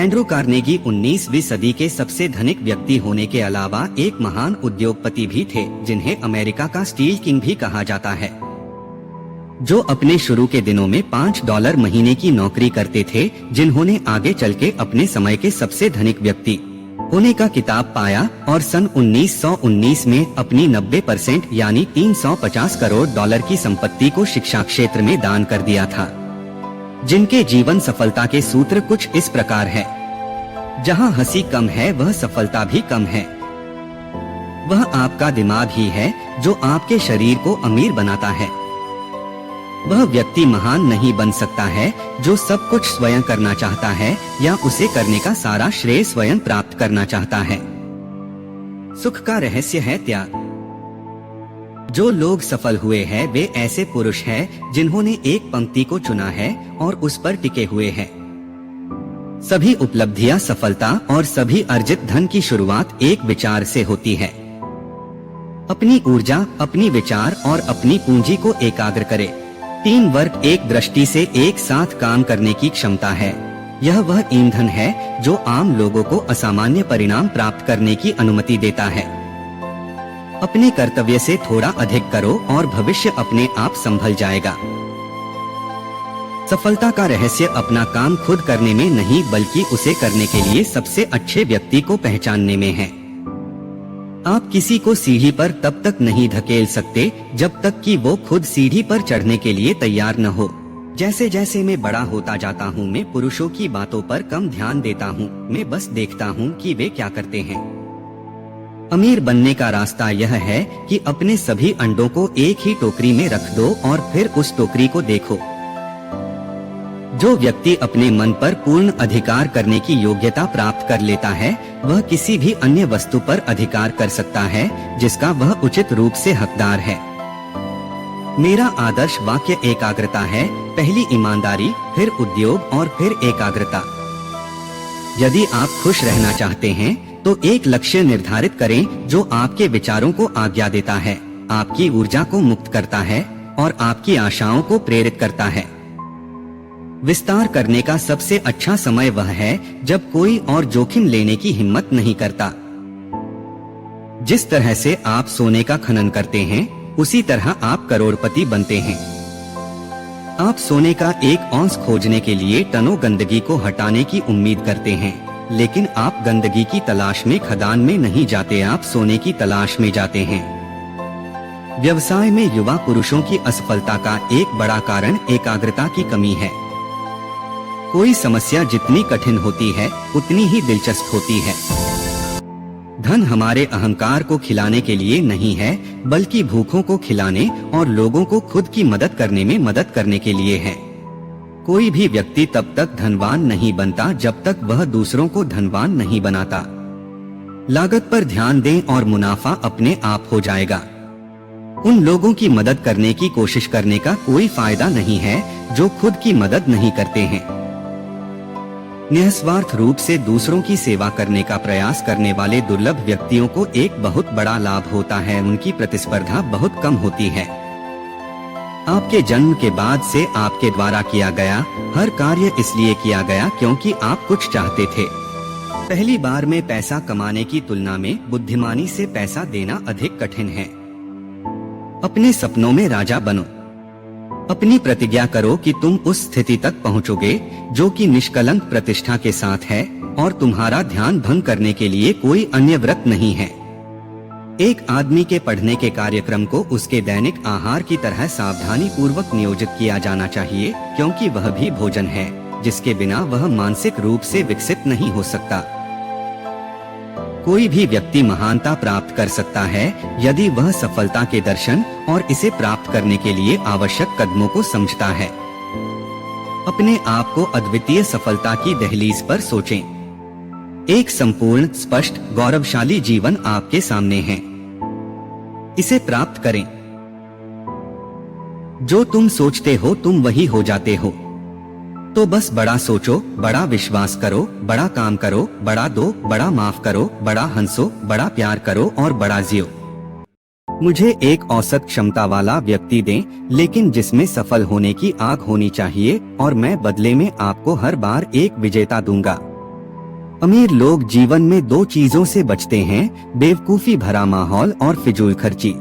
Andrew Carnegie 19वीं सदी के सबसे धनिक व्यक्ति होने के अलावा एक महान उद्योगपति भी थे, जिन्हें अमेरिका का स्टील किंग भी कहा जाता है, जो अपने शुरू के दिनों में $5 महीने की नौकरी करते थे, जिन्होंने आगे चल के अपने समय के सबसे धनिक व्यक्ति होने का किताब पाया और सन 1919 में अपनी 90% यानी $350 करोड़ की संपत्ति को शिक्षा क्षेत्र में दान कर दिया था। जिनके जीवन सफलता के सूत्र कुछ इस प्रकार है: जहां हंसी कम है वह सफलता भी कम है। वह आपका दिमाग ही है जो आपके शरीर को अमीर बनाता है। वह व्यक्ति महान नहीं बन सकता है जो सब कुछ स्वयं करना चाहता है या उसे करने का सारा श्रेय स्वयं प्राप्त करना चाहता है। सुख का रहस्य है त्याग। जो लोग सफल हुए हैं वे ऐसे पुरुष हैं जिन्होंने एक पंक्ति को चुना है और उस पर टिके हुए हैं। सभी उपलब्धियां, सफलता और सभी अर्जित धन की शुरुआत एक विचार से होती है। अपनी ऊर्जा, अपनी विचार और अपनी पूंजी को एकाग्र करे। टीम वर्क एक दृष्टि से एक साथ काम करने की क्षमता है। यह वह ईंधन है जो आम लोगों को असामान्य परिणाम प्राप्त करने की अनुमति देता है। अपने कर्तव्य से थोड़ा अधिक करो और भविष्य अपने आप संभल जाएगा। सफलता का रहस्य अपना काम खुद करने में नहीं बल्कि उसे करने के लिए सबसे अच्छे व्यक्ति को पहचानने में है। आप किसी को सीढ़ी पर तब तक नहीं धकेल सकते जब तक कि वो खुद सीढ़ी पर चढ़ने के लिए तैयार न हो। जैसे जैसे मैं बड़ा होता जाता हूँ मैं पुरुषों की बातों पर कम ध्यान देता हूँ। मैं बस देखता हूँ कि वे क्या करते हैं। अमीर बनने का रास्ता यह है कि अपने सभी अंडों को एक ही टोकरी में रख दो और फिर उस टोकरी को देखो। जो व्यक्ति अपने मन पर पूर्ण अधिकार करने की योग्यता प्राप्त कर लेता है वह किसी भी अन्य वस्तु पर अधिकार कर सकता है जिसका वह उचित रूप से हकदार है। मेरा आदर्श वाक्य एकाग्रता है। पहली ईमानदारी, फिर उद्योग और फिर एकाग्रता। यदि आप खुश रहना चाहते हैं तो एक लक्ष्य निर्धारित करें जो आपके विचारों को आज्ञा देता है, आपकी ऊर्जा को मुक्त करता है और आपकी आशाओं को प्रेरित करता है। विस्तार करने का सबसे अच्छा समय वह है जब कोई और जोखिम लेने की हिम्मत नहीं करता। जिस तरह से आप सोने का खनन करते हैं उसी तरह आप करोड़पति बनते हैं। आप सोने का एक औंस खोजने के लिए टनों गंदगी को हटाने की उम्मीद करते हैं, लेकिन आप गंदगी की तलाश में खदान में नहीं जाते, आप सोने की तलाश में जाते हैं। व्यवसाय में युवा पुरुषों की असफलता का एक बड़ा कारण एकाग्रता की कमी है। कोई समस्या जितनी कठिन होती है उतनी ही दिलचस्प होती है। धन हमारे अहंकार को खिलाने के लिए नहीं है बल्कि भूखों को खिलाने और लोगों को खुद की मदद करने में मदद करने के लिए है। कोई भी व्यक्ति तब तक धनवान नहीं बनता जब तक वह दूसरों को धनवान नहीं बनाता। लागत पर ध्यान दें और मुनाफा अपने आप हो जाएगा। उन लोगों की मदद करने की कोशिश करने का कोई फायदा नहीं है जो खुद की मदद नहीं करते हैं। निस्वार्थ रूप से दूसरों की सेवा करने का प्रयास करने वाले दुर्लभ व्यक्तियों को एक बहुत बड़ा लाभ होता है, उनकी प्रतिस्पर्धा बहुत कम होती है। आपके जन्म के बाद से आपके द्वारा किया गया हर कार्य इसलिए किया गया क्योंकि आप कुछ चाहते थे। पहली बार में पैसा कमाने की तुलना में बुद्धिमानी से पैसा देना अधिक कठिन है। अपने सपनों में राजा बनो। अपनी प्रतिज्ञा करो कि तुम उस स्थिति तक पहुंचोगे जो कि निष्कलंक प्रतिष्ठा के साथ है और तुम्हारा ध्यान भंग करने के लिए कोई अन्य व्रत नहीं है। एक आदमी के पढ़ने के कार्यक्रम को उसके दैनिक आहार की तरह सावधानी पूर्वक नियोजित किया जाना चाहिए, क्योंकि वह भी भोजन है जिसके बिना वह मानसिक रूप से विकसित नहीं हो सकता। कोई भी व्यक्ति महानता प्राप्त कर सकता है यदि वह सफलता के दर्शन और इसे प्राप्त करने के लिए आवश्यक कदमों को समझता है। अपने आप को अद्वितीय सफलता की दहलीज पर सोचें। एक संपूर्ण, स्पष्ट, गौरवशाली जीवन आपके सामने है। इसे प्राप्त करें। जो तुम सोचते हो तुम वही हो जाते हो। तो बस बड़ा सोचो, बड़ा विश्वास करो, बड़ा काम करो, बड़ा दो, बड़ा माफ करो, बड़ा हंसो, बड़ा प्यार करो और बड़ा जियो। मुझे एक औसत क्षमता वाला व्यक्ति दें, लेकिन जिसमें सफल होने की आग होनी चाहिए और मैं बदले में आपको हर बार एक विजेता दूंगा। अमीर लोग जीवन में दो चीजों से बचते हैं, बेवकूफी भरा माहौल और फिजूल खर्ची।